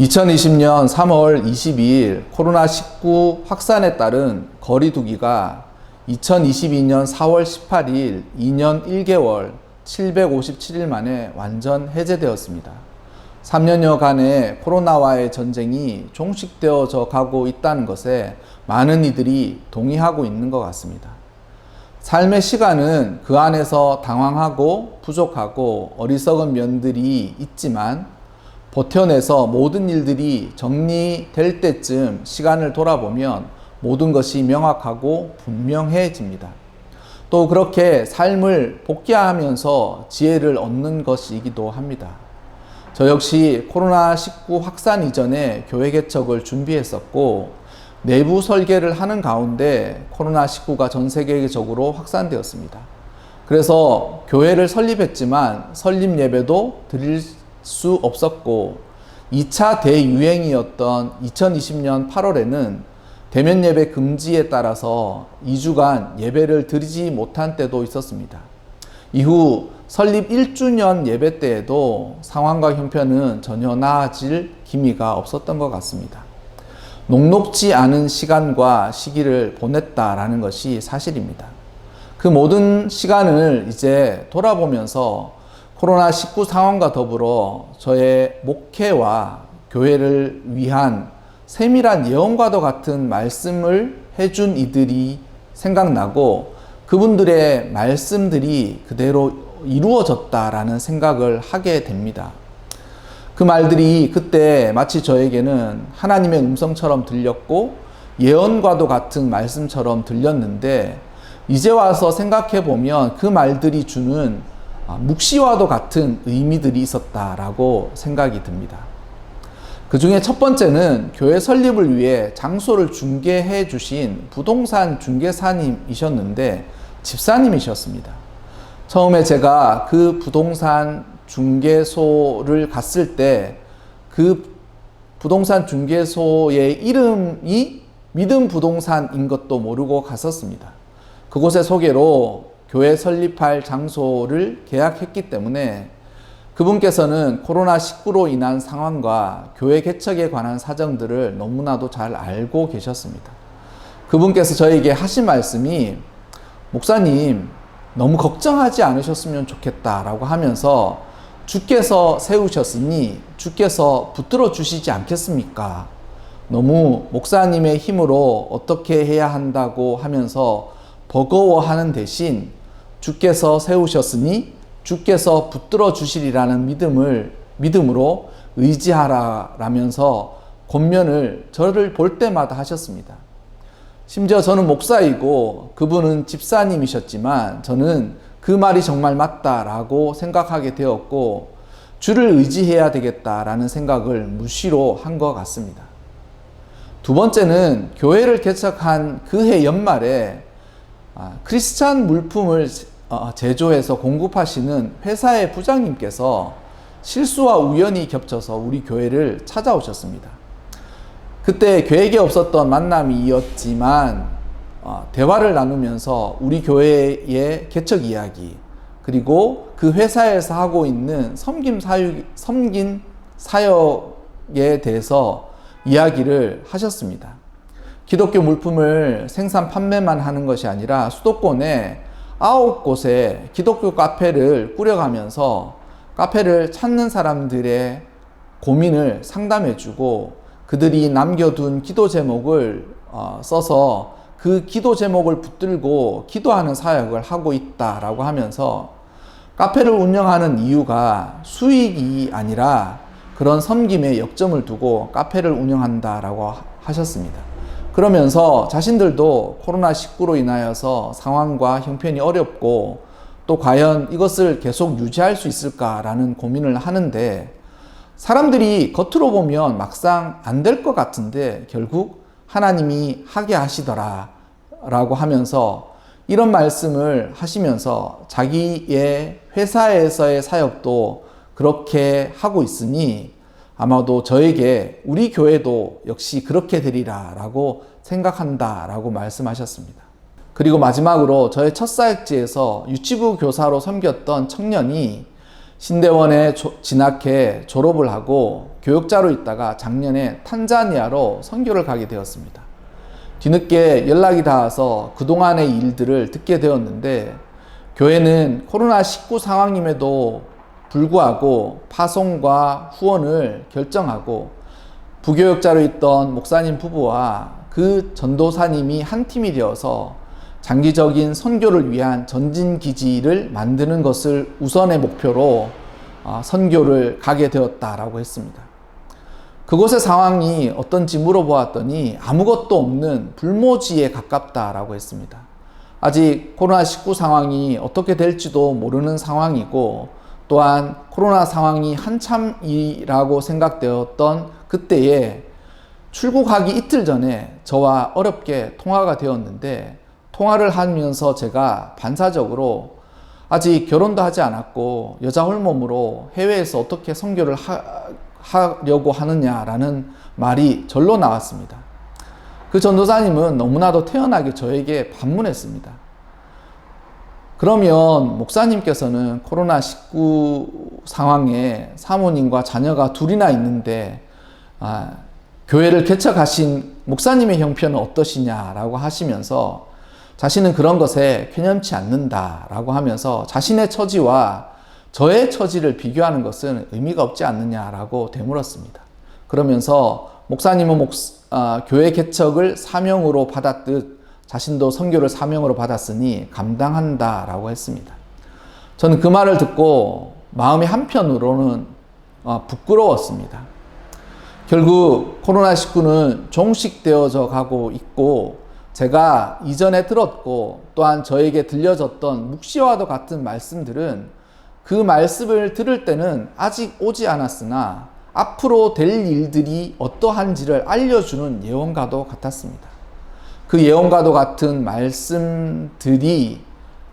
2020년 3월 22일 코로나19 확산에 따른 거리두기가 2022년 4월 18일 2년 1개월 757일 만에 완전 해제되었습니다. 3년여간의 코로나와의 전쟁이 종식되어져 가고 있다는 것에 많은 이들이 동의하고 있는 것 같습니다. 삶의 시간은 그 안에서 당황하고 부족하고 어리석은 면들이 있지만 버텨내서 모든 일들이 정리될 때쯤 시간을 돌아보면 모든 것이 명확하고 분명해집니다. 또 그렇게 삶을 복귀하면서 지혜를 얻는 것이기도 합니다. 저 역시 코로나19 확산 이전에 교회 개척을 준비했었고 내부 설계를 하는 가운데 코로나19가 전 세계적으로 확산되었습니다. 그래서 교회를 설립했지만 설립 예배도 드릴 수 없었고 2차 대유행이었던 2020년 8월에는 대면 예배 금지에 따라서 2주간 예배를 드리지 못한 때도 있었습니다. 이후 설립 1주년 예배 때에도 상황과 형편은 전혀 나아질 기미가 없었던 것 같습니다. 녹록지 않은 시간과 시기를 보냈다라는 것이 사실입니다. 그 모든 시간을 이제 돌아보면서 코로나19 상황과 더불어 저의 목회와 교회를 위한 세밀한 예언과도 같은 말씀을 해준 이들이 생각나고 그분들의 말씀들이 그대로 이루어졌다라는 생각을 하게 됩니다. 그 말들이 그때 마치 저에게는 하나님의 음성처럼 들렸고 예언과도 같은 말씀처럼 들렸는데 이제 와서 생각해 보면 그 말들이 주는 묵시와도 같은 의미들이 있었다라고 생각이 듭니다. 그 중에 첫 번째는 교회 설립을 위해 장소를 중개해 주신 부동산 중개사님이셨는데 집사님이셨습니다. 처음에 제가 그 부동산 중개소를 갔을 때 그 부동산 중개소의 이름이 믿음 부동산인 것도 모르고 갔었습니다. 그곳의 소개로 교회 설립할 장소를 계약했기 때문에 그분께서는 코로나19로 인한 상황과 교회 개척에 관한 사정들을 너무나도 잘 알고 계셨습니다. 그분께서 저에게 하신 말씀이 목사님 너무 걱정하지 않으셨으면 좋겠다라고 하면서 주께서 세우셨으니 주께서 붙들어 주시지 않겠습니까? 너무 목사님의 힘으로 어떻게 해야 한다고 하면서 버거워하는 대신 주께서 세우셨으니 주께서 붙들어 주시리라는 믿음으로 의지하라라면서 권면을 저를 볼 때마다 하셨습니다. 심지어 저는 목사이고 그분은 집사님이셨지만 저는 그 말이 정말 맞다라고 생각하게 되었고 주를 의지해야 되겠다라는 생각을 무시로 한 것 같습니다. 두 번째는 교회를 개척한 그해 연말에 크리스찬 물품을 제조해서 공급하시는 회사의 부장님께서 실수와 우연히 겹쳐서 우리 교회를 찾아오셨습니다. 그때 계획에 없었던 만남이었지만 대화를 나누면서 우리 교회의 개척 이야기 그리고 그 회사에서 하고 있는 섬긴 사역에 대해서 이야기를 하셨습니다. 기독교 물품을 생산 판매만 하는 것이 아니라 수도권에 9곳에 기독교 카페를 꾸려가면서 카페를 찾는 사람들의 고민을 상담해주고 그들이 남겨둔 기도 제목을 써서 그 기도 제목을 붙들고 기도하는 사역을 하고 있다라고 하면서 카페를 운영하는 이유가 수익이 아니라 그런 섬김에 역점을 두고 카페를 운영한다라고 하셨습니다. 그러면서 자신들도 코로나19로 인하여서 상황과 형편이 어렵고 또 과연 이것을 계속 유지할 수 있을까라는 고민을 하는데 사람들이 겉으로 보면 막상 안 될 것 같은데 결국 하나님이 하게 하시더라 라고 하면서 이런 말씀을 하시면서 자기의 회사에서의 사역도 그렇게 하고 있으니 아마도 저에게 우리 교회도 역시 그렇게 되리라 라고 생각한다 라고 말씀하셨습니다. 그리고 마지막으로 저의 첫 사역지에서 유치부 교사로 섬겼던 청년이 신대원에 진학해 졸업을 하고 교역자로 있다가 작년에 탄자니아로 선교를 가게 되었습니다. 뒤늦게 연락이 닿아서 그동안의 일들을 듣게 되었는데, 교회는 코로나19 상황임에도 불구하고 파송과 후원을 결정하고 부교역자로 있던 목사님 부부와 그 전도사님이 한 팀이 되어서 장기적인 선교를 위한 전진기지를 만드는 것을 우선의 목표로 선교를 가게 되었다라고 했습니다. 그곳의 상황이 어떤지 물어보았더니 아무것도 없는 불모지에 가깝다라고 했습니다. 아직 코로나19 상황이 어떻게 될지도 모르는 상황이고, 또한 코로나 상황이 한참이라고 생각되었던 그때에 출국하기 이틀 전에 저와 어렵게 통화가 되었는데, 통화를 하면서 제가 반사적으로 아직 결혼도 하지 않았고 여자 홀몸으로 해외에서 어떻게 선교를 하려고 하느냐라는 말이 절로 나왔습니다. 그 전도사님은 너무나도 태연하게 저에게 반문했습니다. 그러면 목사님께서는 코로나19 상황에 사모님과 자녀가 둘이나 있는데 교회를 개척하신 목사님의 형편은 어떠시냐라고 하시면서 자신은 그런 것에 쾌념치 않는다라고 하면서 자신의 처지와 저의 처지를 비교하는 것은 의미가 없지 않느냐라고 되물었습니다. 그러면서 목사님은 교회 개척을 사명으로 받았듯 자신도 선교를 사명으로 받았으니 감당한다라고 했습니다. 저는 그 말을 듣고 마음이 한편으로는 부끄러웠습니다. 결국 코로나19는 종식되어져 가고 있고, 제가 이전에 들었고 또한 저에게 들려졌던 묵시와도 같은 말씀들은 그 말씀을 들을 때는 아직 오지 않았으나 앞으로 될 일들이 어떠한지를 알려주는 예언과도 같았습니다. 그 예언과도 같은 말씀들이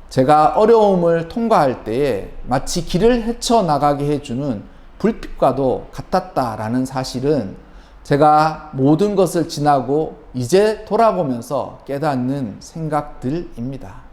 제가 어려움을 통과할 때에 마치 길을 헤쳐나가게 해주는 불빛과도 같았다라는 사실은 제가 모든 것을 지나고 이제 돌아보면서 깨닫는 생각들입니다.